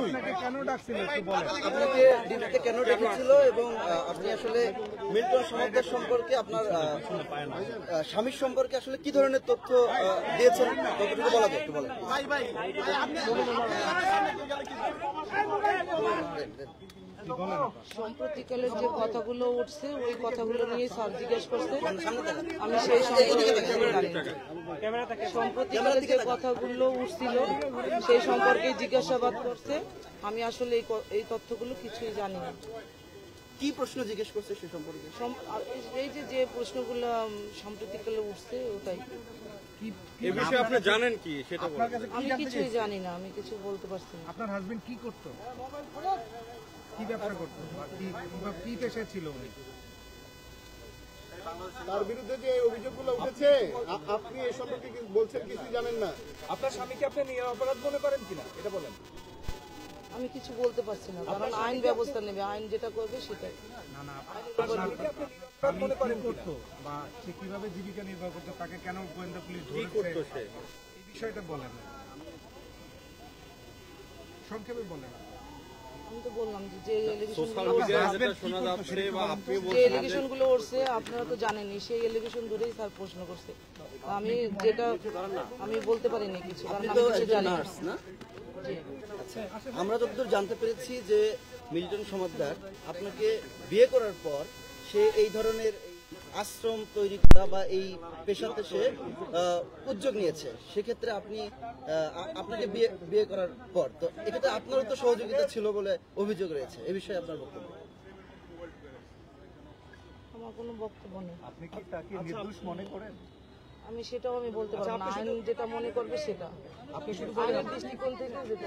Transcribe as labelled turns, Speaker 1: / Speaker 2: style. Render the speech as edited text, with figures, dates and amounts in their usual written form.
Speaker 1: আপনাকে কেন ডাকছিল একটু বলেন।
Speaker 2: আপনাকে ডিউটিতে কেন ডেকেছিল এবং আপনি আসলে মিল্টন সমাজদার সম্পর্কে আপনার স্বামীর সম্পর্কে আসলে কি ধরনের তথ্য দিয়েছেন ততটুকু বলা যায় একটু বলেন।
Speaker 3: সম্প্রতিকালের যে কথাগুলো উঠছে ওই কথাগুলো নিয়ে স্যার জিজ্ঞেস করছে, আমি সেই সম্প্রতিকালের যে কথাগুলো উঠছিল সেই সম্পর্কে জিজ্ঞাসাবাদ করছে। আমি আসলে এই তথ্যগুলো কিছুই জানি না।
Speaker 2: কি প্রশ্ন জিজ্ঞেস করছে সে সম্পর্কে?
Speaker 3: এই যে প্রশ্নগুলো সম্প্রতিকালে উঠছে ওটাই।
Speaker 1: এই বিষয়ে আপনি জানেন কি সেটা বলেন।
Speaker 3: আমি কিছুই জানি না, আমি কিছু বলতে পারছি না।
Speaker 1: আপনার হাজবেন্ড কি করতো, কি ব্যবসা করতো, কি পেশায় ছিল উনি?
Speaker 4: তার বিরুদ্ধে যে অভিযোগগুলো উঠেছে আপনি এ সম্পর্কে বলছেন কিছুই জানেন না।
Speaker 1: আপনার স্বামীকে আপনি অপরাধ মনে করেন কিনা এটা বলেন।
Speaker 3: আমি কিছু বলতে পারছি না, কারণ আইন ব্যবস্থা নেবে, আইন যেটা করবে সেটাই।
Speaker 1: না না, মনে করেন করতো বা সে কিভাবে জীবিকা নির্বাহ করতো, তাকে কেন গোয়েন্দা পুলিশ ধরেছে এই বিষয়টা বলেন, সংক্ষেপে বলেন।
Speaker 3: আমি তো বললাম যে এলিগেশন গুলো উঠছে আপনারা তো জানেনই, সেই এলিগেশন ধরেই স্যার প্রশ্ন করছে। আমি যেটা আমি বলতে পারিনি কিছু, কারণ আমি কিছু জানি না।
Speaker 2: আচ্ছা, আমরা যতদূর জানতে পেরেছি যে মিল্টন সমাজদার আপনাকে বিয়ে করার পর সে এই ধরনের আশ্রম তৈরি করা বা এই পেশাতে সে উদ্যোগ নিয়েছে। সেক্ষেত্রে আপনাকে বিয়ে করার পর তো এক্ষেত্রে আপনারও তো সহযোগিতা ছিল বলে অভিযোগ রয়েছে, এ বিষয়ে আপনার বক্তব্য?
Speaker 3: আমার কোনো বক্তব্য নেই।
Speaker 1: আপনি কি তাকে নির্দোষ মনে করেন?
Speaker 3: আমি সেটাও আমি বলতে পারবো না, আইন যেটা মনে করবে সেটা। আপনি শুধু আইনের দৃষ্টিকোণ থেকে যেতে